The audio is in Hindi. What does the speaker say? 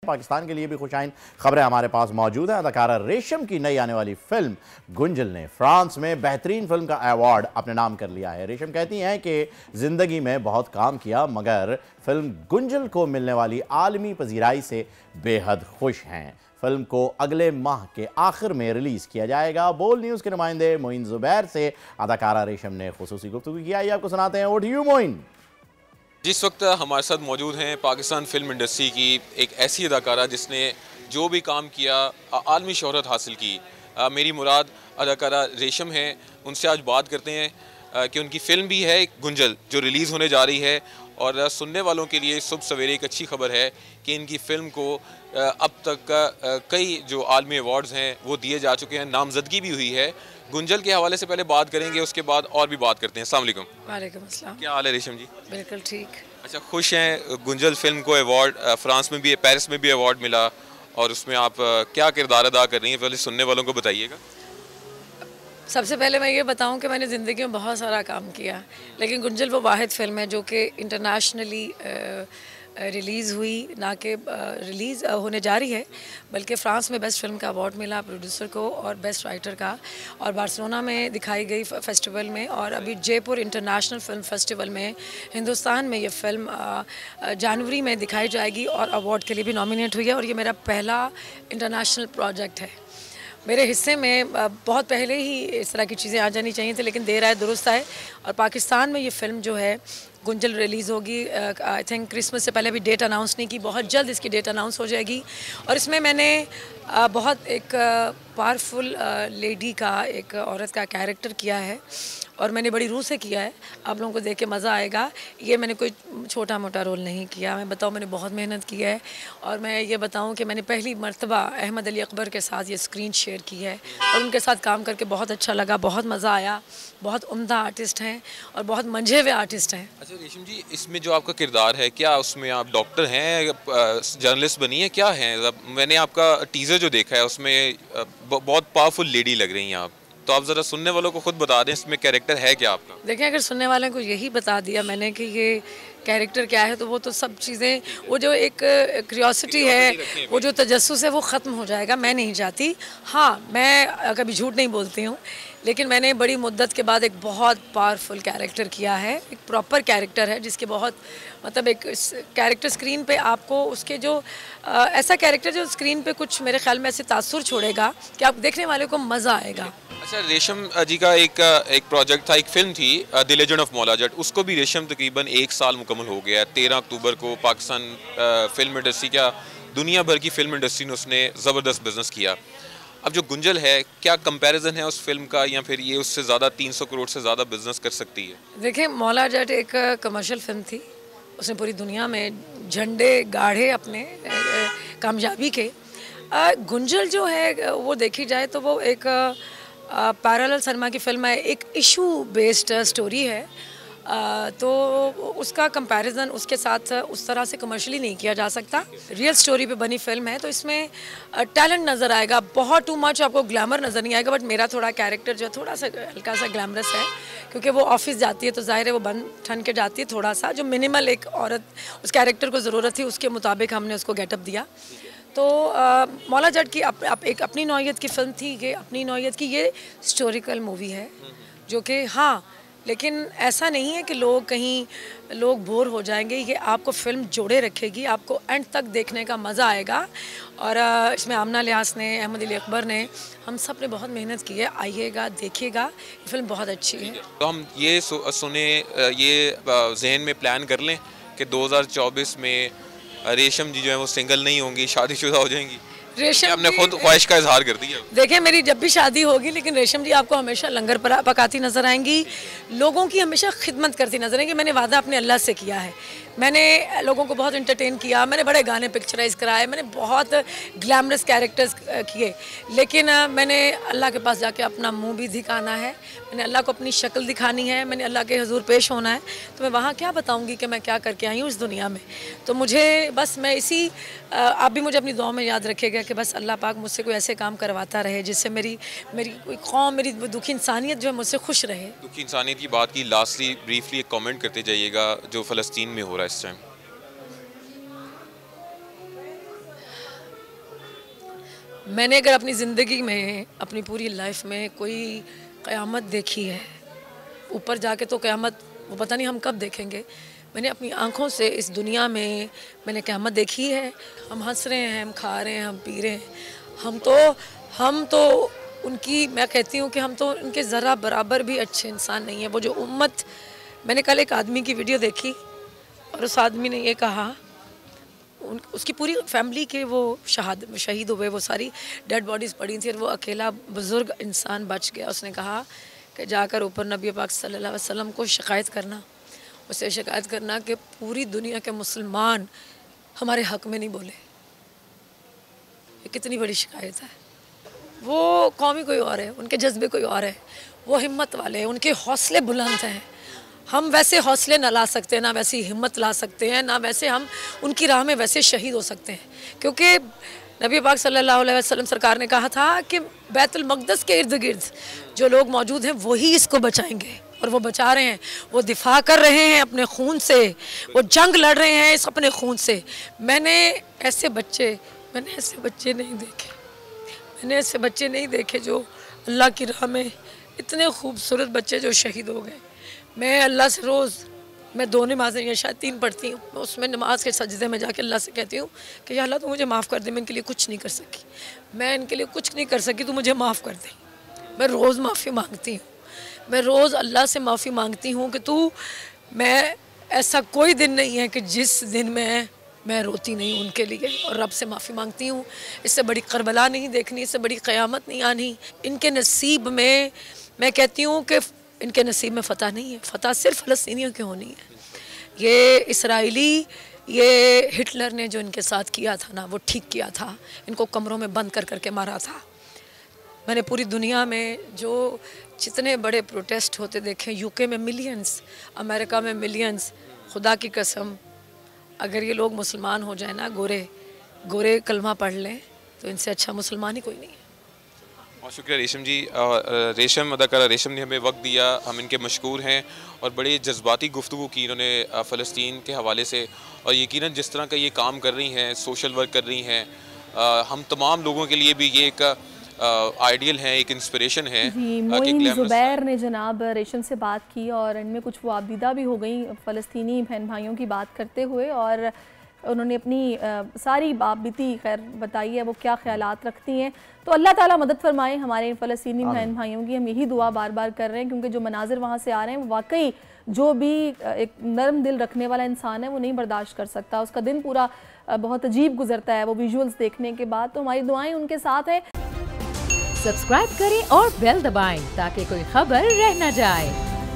पाकिस्तान के लिए भी खुशाइन खबरें हमारे पास मौजूद है। अदाकारा रेशम की नई आने वाली फिल्म गुंजल ने फ्रांस में बेहतरीन फिल्म का अवार्ड अपने नाम कर लिया है। रेशम कहती हैं कि जिंदगी में बहुत काम किया मगर फिल्म गुंजल को मिलने वाली आलमी पजीराई से बेहद खुश हैं। फिल्म को अगले माह के आखिर में रिलीज किया जाएगा। बोल न्यूज के नुमाइंदे मोइन जुबैर से अदाकारा रेशम ने खुसूसी गुफ्तगू की। आइए आपको सुनाते हैं। Over to you Moin. जिस वक्त हमारे साथ मौजूद हैं पाकिस्तान फिल्म इंडस्ट्री की एक ऐसी अदाकारा जिसने जो भी काम किया आलमी शोहरत हासिल की। मेरी मुराद अदाकारा रेशम है। उनसे आज बात करते हैं कि उनकी फ़िल्म भी है गुंजल जो रिलीज़ होने जा रही है। और सुनने वालों के लिए सुबह सवेरे एक अच्छी खबर है कि इनकी फ़िल्म को अब तक कई जो आलमी अवार्ड्स हैं वो दिए जा चुके हैं, नामजदगी भी हुई है। गुंजल के हवाले से पहले बात करेंगे, उसके बाद और भी बात करते हैं। अस्सलाम वालेकुम। वालेकुम अस्सलाम। क्या हाल है रेशम जी? बिल्कुल ठीक। अच्छा, खुश हैं? गुंजल फिल्म को अवार्ड फ्रांस में भी, पेरिस में भी अवार्ड मिला और उसमें आप क्या किरदार अदा कर रही हैं, पहले सुनने वालों को बताइएगा। सबसे पहले मैं ये बताऊं कि मैंने ज़िंदगी में बहुत सारा काम किया, लेकिन गुंजल वो वाहिद फ़िल्म है जो कि इंटरनेशनली रिलीज़ हुई, ना कि रिलीज़ होने जा रही है, बल्कि फ़्रांस में बेस्ट फिल्म का अवार्ड मिला प्रोड्यूसर को और बेस्ट राइटर का, और बार्सिलोना में दिखाई गई फेस्टिवल में, और अभी जयपुर इंटरनेशनल फिल्म फेस्टिवल में हिंदुस्तान में ये फ़िल्म जनवरी में दिखाई जाएगी और अवार्ड के लिए भी नॉमिनेट हुई है। और ये मेरा पहला इंटरनेशनल प्रोजेक्ट है। मेरे हिस्से में बहुत पहले ही इस तरह की चीज़ें आ जानी चाहिए थी, लेकिन देर आए दुरुस्त आए। और पाकिस्तान में ये फ़िल्म जो है गुंजल रिलीज़ होगी। आई थिंक क्रिसमस से पहले अभी डेट अनाउंस नहीं की, बहुत जल्द इसकी डेट अनाउंस हो जाएगी। और इसमें मैंने बहुत एक पावरफुल लेडी का, एक औरत का कैरेक्टर किया है और मैंने बड़ी रूह से किया है। आप लोगों को देख के मज़ा आएगा। ये मैंने कोई छोटा मोटा रोल नहीं किया। मैं बताऊँ, मैंने बहुत मेहनत की है। और मैं ये बताऊँ कि मैंने पहली मर्तबा अहमद अली अकबर के साथ ये स्क्रीन शेयर की है और उनके साथ काम करके बहुत अच्छा लगा, बहुत मज़ा आया। बहुत उम्दा आर्टिस्ट हैं और बहुत मंझे हुए आर्टिस्ट हैं। अच्छा रेशम जी, इसमें जो आपका किरदार है, क्या उसमें आप डॉक्टर हैं, जर्नलिस्ट बनी है, क्या हैं? मैंने आपका टीज़र जो देखा है उसमें बहुत पावरफुल लेडी लग रही हैं आप, तो आप ज़रा सुनने वालों को खुद बता दें इसमें कैरेक्टर है क्या आपका? देखें, अगर सुनने वालों को यही बता दिया मैंने कि ये कैरेक्टर क्या है, तो वो तो सब चीज़ें, वो जो एक क्यूरियोसिटी है, वो जो तजस्सुस है, वो ख़त्म हो जाएगा। मैं नहीं चाहती। हाँ, मैं कभी झूठ नहीं बोलती हूँ, लेकिन मैंने बड़ी मुद्दत के बाद एक बहुत पावरफुल कैरेक्टर किया है। एक प्रॉपर कैरेक्टर है जिसके बहुत मतलब एक कैरेक्टर स्क्रीन पे आपको उसके जो ऐसा कैरेक्टर जो स्क्रीन पे कुछ मेरे ख्याल में ऐसे तासुर छोड़ेगा कि आप देखने वाले को मज़ा आएगा। अच्छा, रेशम जी का एक प्रोजेक्ट था, एक फिल्म थी the legend of Maula Jatt, उसको भी रेशम तकरीबन 1 साल मुकम्मल हो गया है। 13 अक्टूबर को पाकिस्तान फिल्म इंडस्ट्री का, दुनिया भर की फिल्म इंडस्ट्री ने उसने ज़बरदस्त बिजनेस किया। अब जो गुंजल है, क्या कंपैरिजन है उस फिल्म का, या फिर ये उससे ज़्यादा 300 करोड़ से ज़्यादा बिजनेस कर सकती है? देखिए, मौला जट एक कमर्शियल फिल्म थी। उसने पूरी दुनिया में झंडे गाढ़े अपने कामयाबी के। गुंजल जो है वो देखी जाए तो वो एक पैरेलल सिनेमा की फिल्म है, एक इशू बेस्ड स्टोरी है। तो उसका कंपैरिजन उसके साथ उस तरह से कमर्शियली नहीं किया जा सकता। रियल स्टोरी पे बनी फिल्म है, तो इसमें टैलेंट नज़र आएगा। बहुत टू मच आपको ग्लैमर नज़र नहीं आएगा, बट मेरा थोड़ा कैरेक्टर जो थोड़ा सा हल्का सा ग्लैमरस है, क्योंकि वो ऑफिस जाती है तो जाहिर है वो बन ठन के जाती है। थोड़ा सा जो मिनिमल एक औरत उस कैरेक्टर को ज़रूरत थी, उसके मुताबिक हमने उसको गेटअप दिया। तो मौला जट की एक अपनी नौयत की फ़िल्म थी, ये अपनी नौयत की ये हिस्टोरिकल मूवी है जो कि हाँ, लेकिन ऐसा नहीं है कि लोग बोर हो जाएंगे। ये आपको फ़िल्म जोड़े रखेगी, आपको एंड तक देखने का मज़ा आएगा। और इसमें आमना लियास ने, अहमद अली अकबर ने, हम सब ने बहुत मेहनत की है। आइएगा, देखिएगा, ये फ़िल्म बहुत अच्छी है। तो हम ये सुने, ये जहन में प्लान कर लें कि 2024 में रेशम जी जो है वो सिंगल नहीं होंगी, शादीशुदा हो जाएंगी। रेशम आपने खुद ख्वाहिश का इजहार कर दिया। देखिए, मेरी जब भी शादी होगी, लेकिन रेशम जी आपको हमेशा लंगर पकाती नजर आएंगी, लोगों की हमेशा खिदमत करती नजर आएंगी। मैंने वादा अपने अल्लाह से किया है। मैंने लोगों को बहुत इंटरटेन किया, मैंने बड़े गाने पिक्चराइज कराए, मैंने बहुत ग्लैमरस कैरेक्टर्स किए, लेकिन मैंने अल्लाह के पास जाके अपना मुंह भी दिखाना है, मैंने अल्लाह को अपनी शक्ल दिखानी है, मैंने अल्लाह के हुजूर पेश होना है। तो मैं वहाँ क्या बताऊँगी कि मैं क्या करके आई हूँ इस दुनिया में। तो मुझे बस मैं आप भी मुझे अपनी दुआ में याद रखिएगा कि बस अल्लाह पाक मुझसे कोई ऐसे काम करवाता रहे जिससे मेरी कोई कौम, मेरी दुखी इंसानियत जो है मुझसे खुश रहे। दुखी इंसानियत की बात की, लास्टली ब्रीफली एक कमेंट करते जाइएगा जो फ़लस्तीन में हो रहा है इस टाइम। मैंने अगर अपनी ज़िंदगी में, अपनी पूरी लाइफ में कोई क़यामत देखी है, ऊपर जाके तो क़यामत वो पता नहीं हम कब देखेंगे, मैंने अपनी आँखों से इस दुनिया में मैंने क़यामत देखी है। हम हंस रहे हैं, हम खा रहे हैं, हम पी रहे हैं, हम तो उनकी, मैं कहती हूँ कि हम तो उनके ज़रा बराबर भी अच्छे इंसान नहीं हैं। वो जो उम्मत, मैंने कल एक आदमी की वीडियो देखी और उस आदमी ने ये कहा, उसकी पूरी फैमिली के वो शहीद हुए, वो सारी डेड बॉडीज़ पड़ी थी और वो अकेला बुज़ुर्ग इंसान बच गया। उसने कहा कि जाकर ऊपर नबी पाक सल्लल्लाहु अलैहि वसल्लम को शिकायत करना, उससे शिकायत करना कि पूरी दुनिया के मुसलमान हमारे हक़ में नहीं बोले। ये कितनी बड़ी शिकायत है। वो कौम ही कोई और है, उनके जज्बे कोई और है, वो हिम्मत वाले हैं, उनके हौसले बुलंद हैं। हम वैसे हौसले ना ला सकते हैं, ना वैसी हिम्मत ला सकते हैं, ना वैसे हम उनकी राह में वैसे शहीद हो सकते हैं। क्योंकि नबी पाक सल्लल्लाहु अलैहि वसल्लम सरकार ने कहा था कि बैतुल मक़दस के इर्द गिर्द जो लोग मौजूद हैं वही इसको बचाएंगे, और वो बचा रहे हैं, वो दिफा कर रहे हैं अपने खून से, वो जंग लड़ रहे हैं इस अपने खून से। मैंने ऐसे बच्चे नहीं देखे जो अल्लाह की राह में, इतने खूबसूरत बच्चे जो शहीद हो गए। मैं अल्लाह से रोज़, मैं 2 नमाज़ें या शायद 3 पढ़ती हूँ, मैं उसमें नमाज के सजदे में जाके अल्लाह से कहती हूँ कि या अल्लाह तू मुझे माफ़ कर दे, मैं इनके लिए कुछ नहीं कर सकी, मैं इनके लिए कुछ नहीं कर सकी, तू मुझे माफ़ कर दे। मैं रोज़ माफ़ी मांगती हूँ, मैं रोज़ अल्लाह से माफ़ी मांगती हूँ कि मैं ऐसा कोई दिन नहीं है कि जिस दिन मैं रोती नहीं उनके लिए, और रब से माफ़ी मांगती हूँ। इससे बड़ी करबला नहीं देखनी, इससे बड़ी क़यामत नहीं आनी। इनके नसीब में, मैं कहती हूँ कि इनके नसीब में फ़तह नहीं है, फ़तह सिर्फ फ़लस्तीनियों की होनी है। ये इसराइली, ये हिटलर ने जो इनके साथ किया था ना, वो ठीक किया था, इनको कमरों में बंद करके मारा था। मैंने पूरी दुनिया में जो जितने बड़े प्रोटेस्ट होते देखे, यूके में मिलियंस, अमेरिका में मिलियंस, खुदा की कसम अगर ये लोग मुसलमान हो जाए ना, गोरे कलमा पढ़ लें, तो इनसे अच्छा मुसलमान ही कोई नहीं है। बहुत शुक्रिया रेशम जी। अदाकारा रेशम ने हमें वक्त दिया, हम इनके मशकूर हैं, और बड़े जज्बाती गुफ्तगू की इन्होंने फ़लस्तीन के हवाले से, और यकीनन जिस तरह का ये काम कर रही हैं, सोशल वर्क कर रही हैं, हम तमाम लोगों के लिए भी ये एक आइडियल है, एक इंस्पिरेशन है। मोइन ज़ुबैर ने जनाब रेशम से बात की और इनमें कुछ वो आबदीदा भी हो गई फ़लस्तीनी बहन भाइयों की बात करते हुए, और उन्होंने अपनी सारी बाबीती खैर बताई है, वो क्या ख्यालात रखती हैं। तो अल्लाह ताला मदद फरमाए हमारे फ़लस्तीनी बहन भाइयों की, हम यही दुआ बार बार कर रहे हैं, क्योंकि जो मनाजिर वहाँ से आ रहे हैं वो वाकई, जो भी एक नरम दिल रखने वाला इंसान है वो नहीं बर्दाश्त कर सकता, उसका दिन पूरा बहुत अजीब गुजरता है वो विजुअल्स देखने के बाद। तो हमारी दुआएं उनके साथ हैं। सब्सक्राइब करें और बेल दबाएं ताकि कोई खबर रह न जाए।